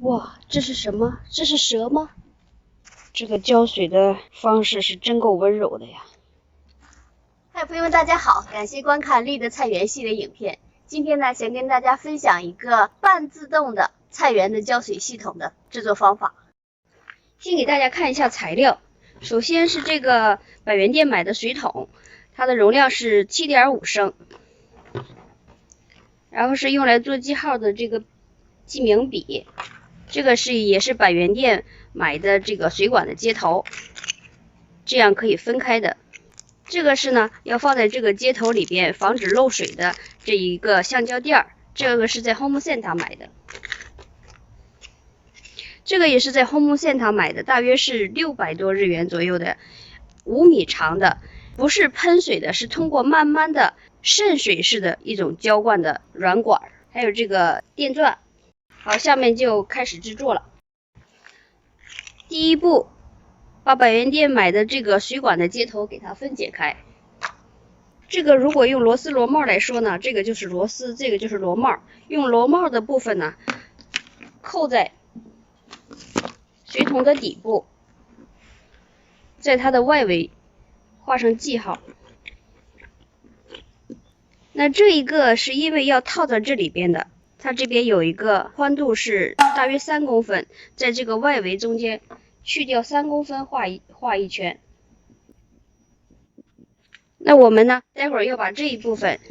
哇，这是什么？这是蛇吗？这个浇水的方式是真够温柔的呀。嗨，朋友们，大家好，感谢观看丽的菜园系列影片。今天呢，想跟大家分享一个半自动的菜园的浇水系统的制作方法。先给大家看一下材料，首先是这个百元店买的水桶，它的容量是 7.5 升，然后是用来做记号的这个记名笔，这个也是百元店买的这个水管的接头，这样可以分开的。这个是呢要放在这个接头里边，防止漏水的这一个橡胶垫儿，这个是在 Home Center 买的。这个也是在 Home Center 买的，大约是600多日元左右的，5米长的，不是喷水的，是通过慢慢的渗水式的一种浇灌的软管，还有这个电钻。好，下面就开始制作了。第一步，把百元店买的这个水管的接头给它分解开。这个如果用螺丝螺帽来说呢，这个就是螺丝，这个就是螺帽。用螺帽的部分呢，扣在水桶的底部，在它的外围画上记号。那这一个是因为要套在这里边的，它这边有一个宽度是大约3公分，在这个外围中间去掉3公分画一圈。那我们呢，待会儿要把这一部分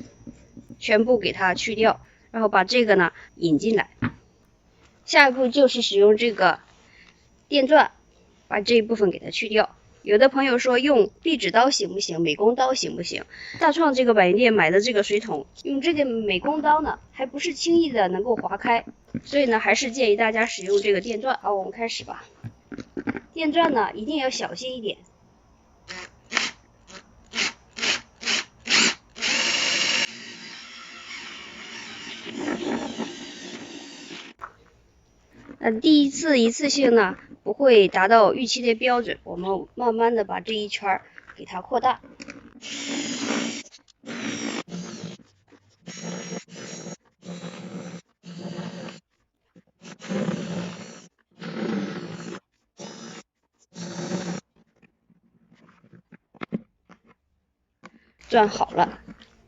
全部给它去掉，然后把这个呢引进来。下一步就是使用这个电钻把这一部分给它去掉。有的朋友说用壁纸刀行不行？美工刀行不行？大创这个百元店买的这个水桶，用这个美工刀呢，还不是轻易的能够划开，所以呢，还是建议大家使用这个电钻。好，我们开始吧。电钻呢，一定要小心一点。一次性呢不会达到预期的标准，我们慢慢的把这一圈给它扩大。钻好了，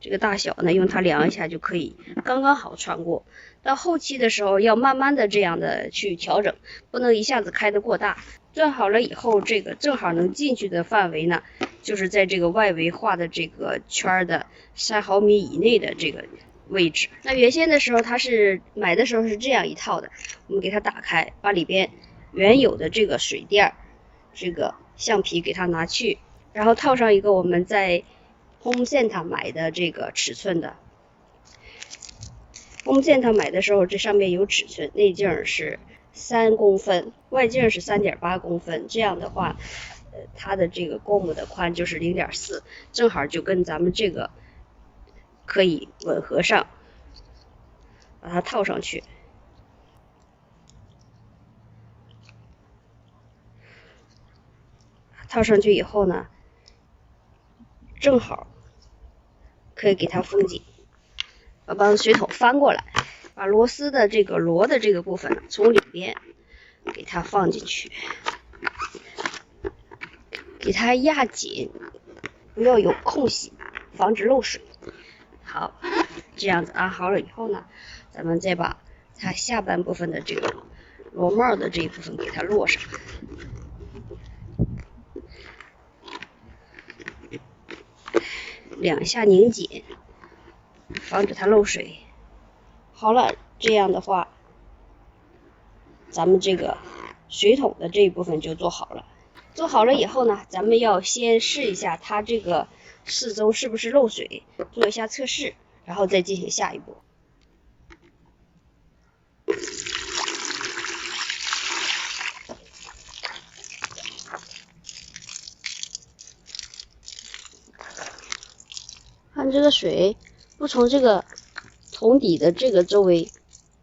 这个大小呢，用它量一下就可以刚刚好穿过。到后期的时候要慢慢的这样的去调整，不能一下子开得过大。钻好了以后，这个正好能进去的范围呢，就是在这个外围画的这个圈的3毫米以内的这个位置。那原先的时候它是买的时候是这样一套的，我们给它打开，把里边原有的这个水垫这个橡皮给它拿去，然后套上一个我们在Home Center 买的这个尺寸的。Home Center 买的时候，这上面有尺寸，内径是3公分，外径是3.8公分。这样的话，它的这个公母的宽就是 0.4， 正好就跟咱们这个可以吻合上，把它套上去。套上去以后呢，正好可以给它封紧。把水桶翻过来，把螺丝的这个螺的这个部分从里边给它放进去，给它压紧，不要有空隙，防止漏水。好，这样子安好了以后呢，咱们再把它下半部分的这个螺帽的这一部分给它落上。2下拧紧，防止它漏水。好了，这样的话，咱们这个水桶的这一部分就做好了。做好了以后呢，咱们要先试一下它这个四周是不是漏水，做一下测试，然后再进行下一步。看这个水不从这个桶底的这个周围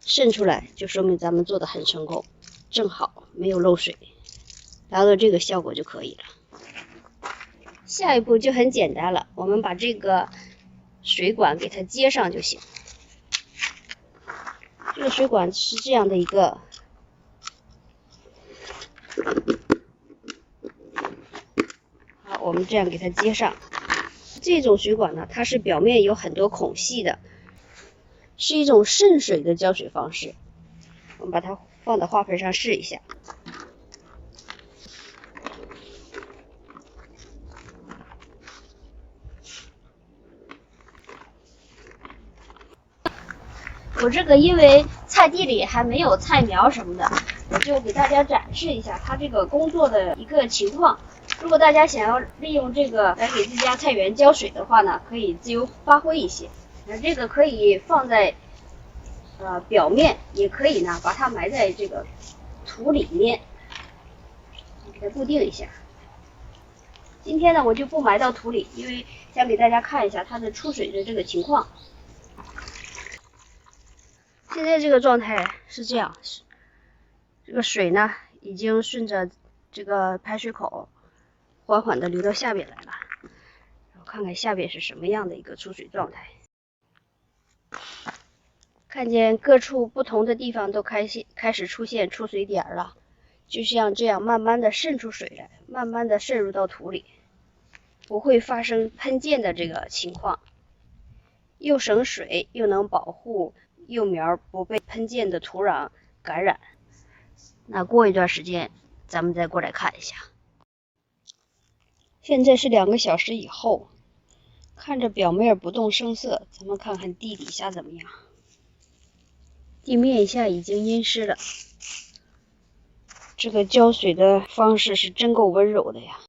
渗出来，就说明咱们做的很成功，正好没有漏水，达到这个效果就可以了。下一步就很简单了，我们把这个水管给它接上就行。这个水管是这样的一个好，我们这样给它接上。这种水管呢，它是表面有很多孔隙的，是一种渗水的浇水方式。我们把它放到花盆上试一下。我这个因为菜地里还没有菜苗什么的，我就给大家展示一下它这个工作的一个情况。如果大家想要利用这个来给自家菜园浇水的话呢，可以自由发挥一些。这个可以放在表面，也可以呢把它埋在这个土里面，给它固定一下。今天呢我就不埋到土里，因为想给大家看一下它的出水的这个情况。现在这个状态是这样，这个水呢已经顺着这个排水口缓缓的流到下边来了，然后看看下边是什么样的一个出水状态。看见各处不同的地方都开始出现出水点了，就像这样慢慢的渗出水来，慢慢的渗入到土里，不会发生喷溅的这个情况，又省水又能保护幼苗不被喷溅的土壤感染。那过一段时间咱们再过来看一下。现在是2个小时以后，看着表面不动声色，咱们看看地底下怎么样。地面下已经阴湿了，这个浇水的方式是真够温柔的呀。